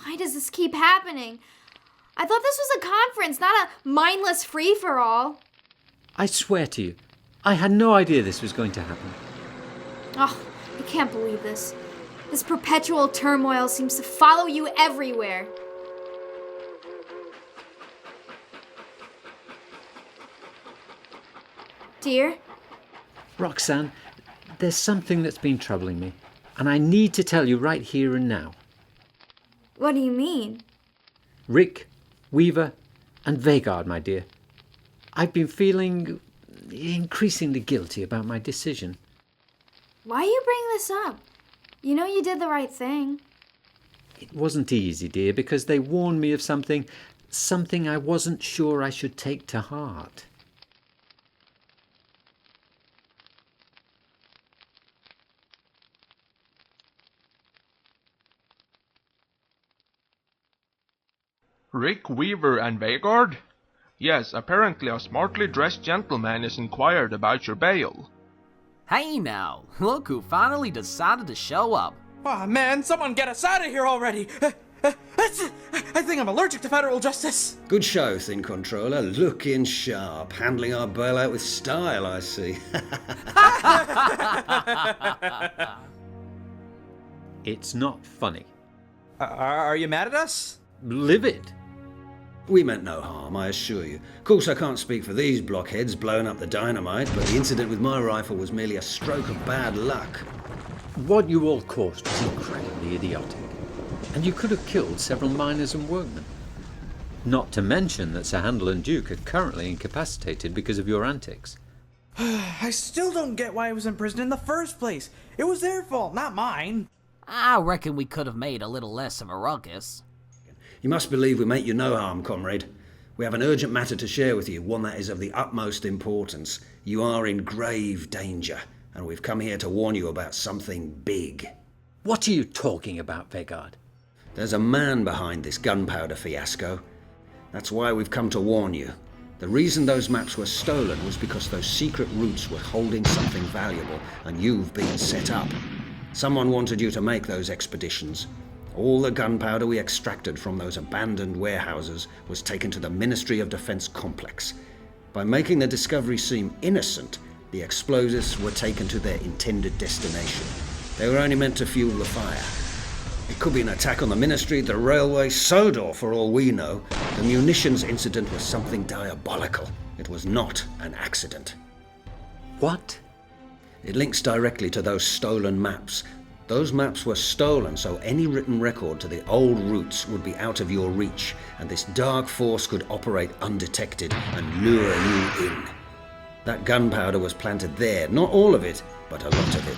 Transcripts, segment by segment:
Why does this keep happening? I thought this was a conference, not a mindless free-for-all. I swear to you, I had no idea this was going to happen. Oh, I can't believe this. This perpetual turmoil seems to follow you everywhere. Dear? Roxanne, there's something that's been troubling me, and I need to tell you right here and now. What do you mean? Rick, Weaver, and Vagard, my dear. I've been feeling increasingly guilty about my decision. Why you bring this up? You know you did the right thing. It wasn't easy, dear, because they warned me of something I wasn't sure I should take to heart. Rick, Weaver, and Vagard? Yes, apparently a smartly dressed gentleman has inquired about your bail. Hey now, look who finally decided to show up. Aw, man, someone get us out of here already! I think I'm allergic to federal justice. Good show, Thin Controller. Looking sharp. Handling our bailout with style, I see. It's not funny. Are you mad at us? Livid. We meant no harm, I assure you. Of course, I can't speak for these blockheads blowing up the dynamite, but the incident with my rifle was merely a stroke of bad luck. What you all caused was incredibly idiotic, and you could have killed several miners and workmen. Not to mention that Sir Handel and Duke are currently incapacitated because of your antics. I still don't get why I was in prison in the first place. It was their fault, not mine. I reckon we could have made a little less of a ruckus. You must believe we meant you no harm, comrade. We have an urgent matter to share with you, one that is of the utmost importance. You are in grave danger, and we've come here to warn you about something big. What are you talking about, Vagard? There's a man behind this gunpowder fiasco. That's why we've come to warn you. The reason those maps were stolen was because those secret routes were holding something valuable, and you've been set up. Someone wanted you to make those expeditions. All the gunpowder we extracted from those abandoned warehouses was taken to the Ministry of Defense complex. By making the discovery seem innocent, the explosives were taken to their intended destination. They were only meant to fuel the fire. It could be an attack on the Ministry, the railway, Sodor, for all we know. The munitions incident was something diabolical. It was not an accident. What? It links directly to those stolen maps. Those maps were stolen, so any written record to the old routes would be out of your reach, and this dark force could operate undetected and lure you in. That gunpowder was planted there, not all of it, but a lot of it.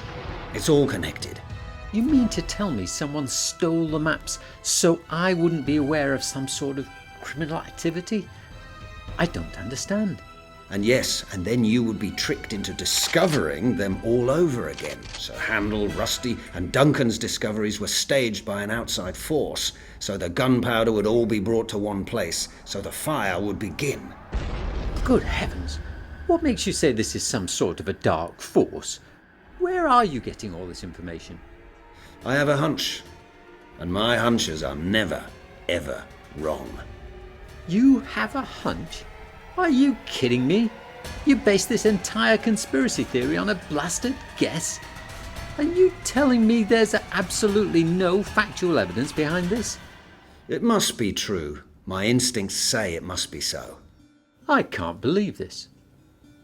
It's all connected. You mean to tell me someone stole the maps so I wouldn't be aware of some sort of criminal activity? I don't understand. And yes, and then you would be tricked into discovering them all over again. So Handel, Rusty, and Duncan's discoveries were staged by an outside force, so the gunpowder would all be brought to one place, so the fire would begin. Good heavens! What makes you say this is some sort of a dark force? Where are you getting all this information? I have a hunch, and my hunches are never, ever wrong. You have a hunch? Are you kidding me? You base this entire conspiracy theory on a blasted guess? Are you telling me there's absolutely no factual evidence behind this? It must be true. My instincts say it must be so. I can't believe this.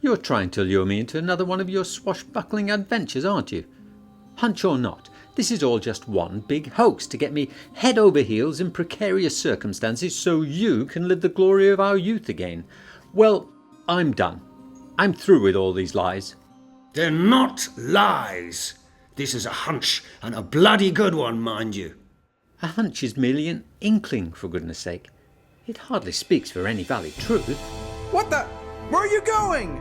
You're trying to lure me into another one of your swashbuckling adventures, aren't you? Hunch or not, this is all just one big hoax to get me head over heels in precarious circumstances so you can live the glory of our youth again. Well, I'm done. I'm through with all these lies. They're not lies. This is a hunch, and a bloody good one, mind you. A hunch is merely an inkling, for goodness sake. It hardly speaks for any valid truth. What the? Where are you going?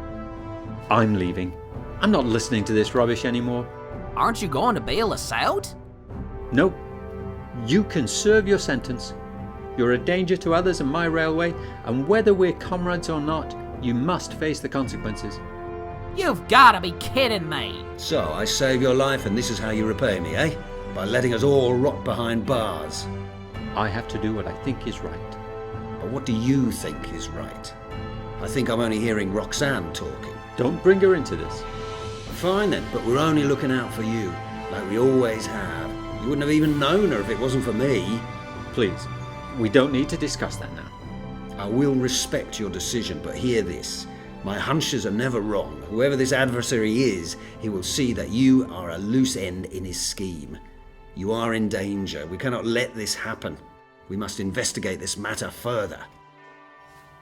I'm leaving. I'm not listening to this rubbish anymore. Aren't you going to bail us out? Nope. You can serve your sentence. You're a danger to others and my railway, and whether we're comrades or not, you must face the consequences. You've gotta be kidding me! So I save your life, and this is how you repay me, eh? By letting us all rot behind bars. I have to do what I think is right. But what do you think is right? I think I'm only hearing Roxanne talking. Don't bring her into this. Fine then, but we're only looking out for you, like we always have. You wouldn't have even known her if it wasn't for me. Please, we don't need to discuss that now. I will respect your decision, but hear this. My hunches are never wrong. Whoever this adversary is, he will see that you are a loose end in his scheme. You are in danger. We cannot let this happen. We must investigate this matter further.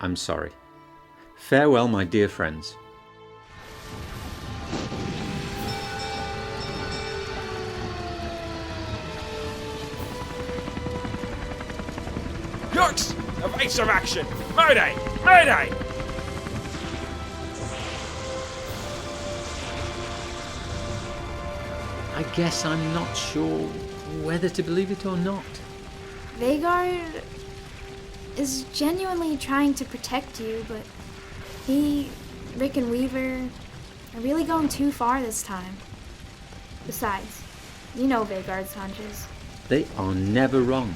I'm sorry. Farewell, my dear friends. Yorks! Evasive action! Mayday! Mayday! I guess I'm not sure whether to believe it or not. Vhagar is genuinely trying to protect you, but Rick and Weaver are really going too far this time. Besides, you know Vhagar's hunches. They are never wrong.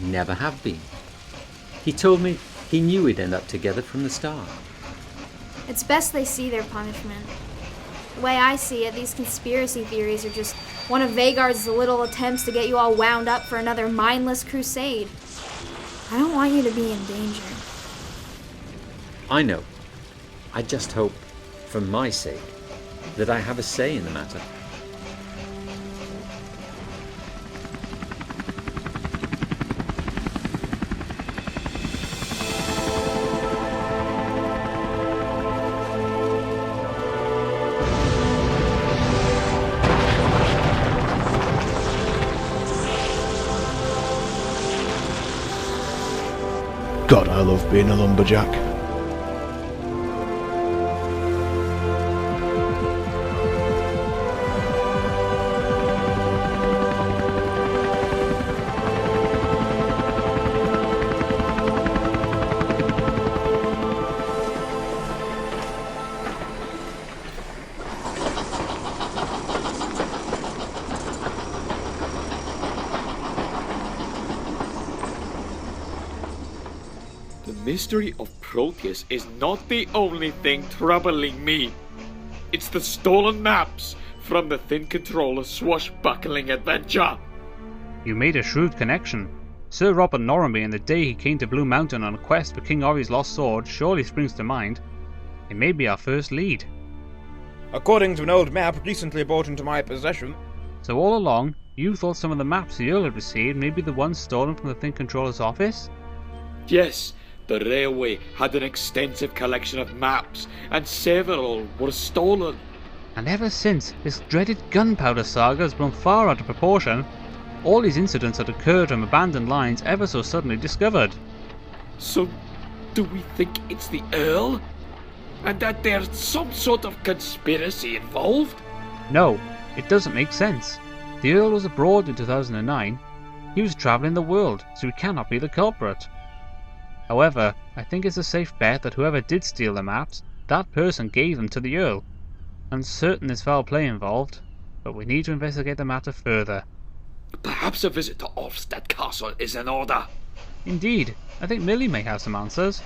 Never have been. He told me he knew we'd end up together from the start. It's best they see their punishment. The way I see it, these conspiracy theories are just one of Vhagar's little attempts to get you all wound up for another mindless crusade. I don't want you to be in danger. I know. I just hope, for my sake, that I have a say in the matter. God, I love being a lumberjack. The mystery of Proteus is not the only thing troubling me. It's the stolen maps from the Thin Controller swashbuckling adventure. You made a shrewd connection. Sir Robert Norramby and the day he came to Blue Mountain on a quest for King Ori's lost sword surely springs to mind. It may be our first lead. According to an old map recently brought into my possession. So all along, you thought some of the maps the Earl had received may be the ones stolen from the Thin Controller's office? Yes, the railway had an extensive collection of maps, and several were stolen. And ever since, this dreaded gunpowder saga has blown far out of proportion. All these incidents had occurred from abandoned lines ever so suddenly discovered. So, do we think it's the Earl? And that there's some sort of conspiracy involved? No, it doesn't make sense. The Earl was abroad in 2009. He was travelling the world, so he cannot be the culprit. However, I think it's a safe bet that whoever did steal the maps, that person gave them to the Earl. I'm certain there's foul play involved, but we need to investigate the matter further. Perhaps a visit to Orfstead Castle is in order. Indeed, I think Millie may have some answers.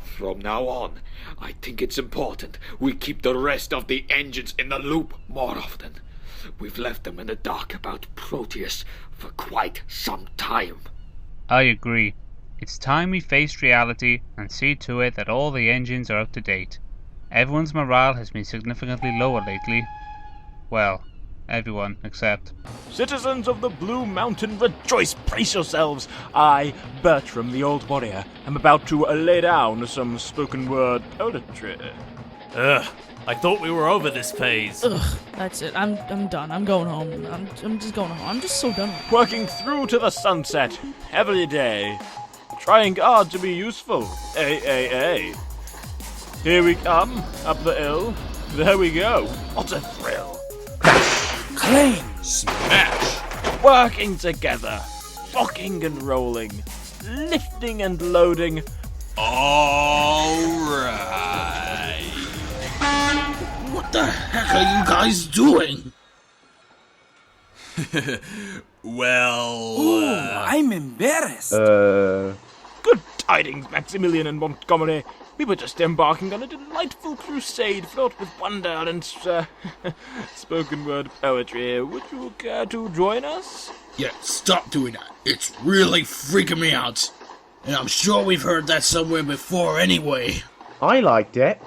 From now on, I think it's important we keep the rest of the engines in the loop more often. We've left them in the dark about Proteus for quite some time. I agree. It's time we faced reality and see to it that all the engines are up to date. Everyone's morale has been significantly lower lately. Well, everyone except... Citizens of the Blue Mountain, rejoice, brace yourselves! I, Bertram the Old Warrior, am about to lay down some spoken word poetry. Ugh, I thought we were over this phase. Ugh, that's it. I'm done. I'm going home. I'm just going home. I'm just so done with it. Working through to the sunset, every day. Trying hard to be useful. Ay. Here we come, up the hill. There we go. What a thrill. Clang! Smash! Working together. Rocking and rolling. Lifting and loading. Alright. What the heck are you guys doing? I'm embarrassed. Good tidings, Maximilian and Montgomery. We were just embarking on a delightful crusade fraught with wonder and spoken word poetry. Would you care to join us? Yeah, stop doing that. It's really freaking me out. And I'm sure we've heard that somewhere before anyway. I liked it.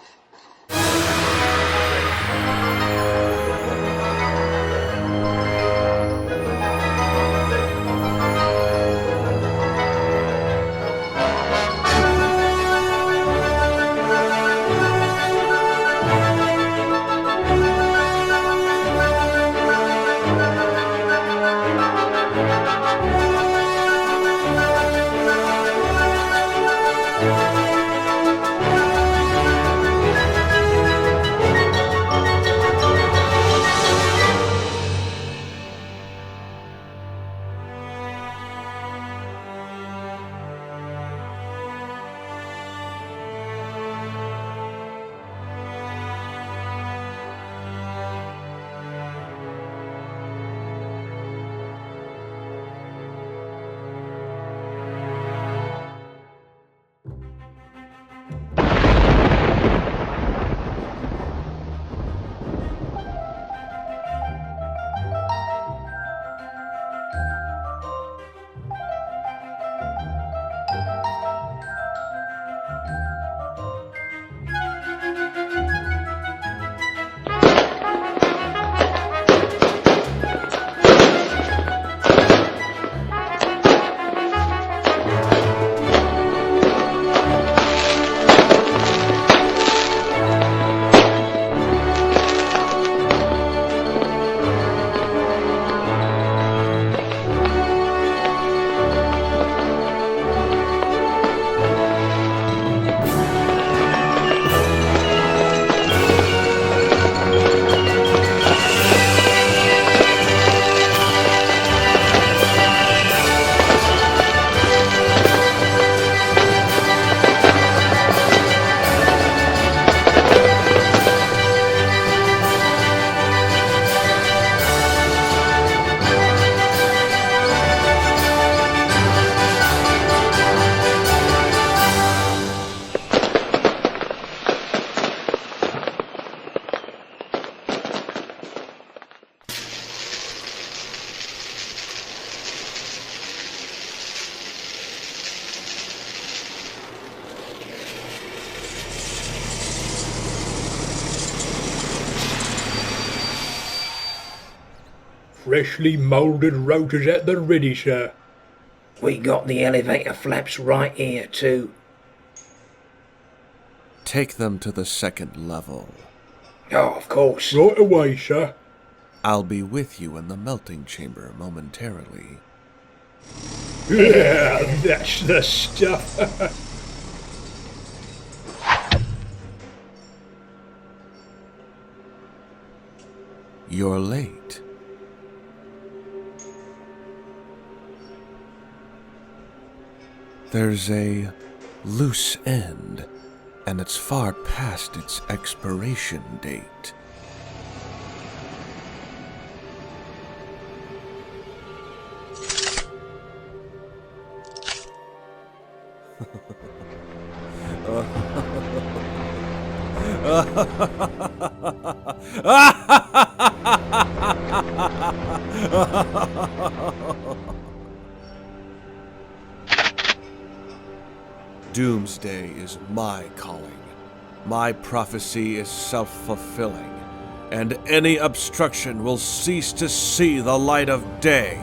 Freshly moulded rotors at the ready, sir. We got the elevator flaps right here, too. Take them to the second level. Oh, of course. Right away, sir. I'll be with you in the melting chamber momentarily. Yeah, that's the stuff. You're late. There's a loose end, and it's far past its expiration date. Doomsday is my calling. My prophecy is self-fulfilling, and any obstruction will cease to see the light of day.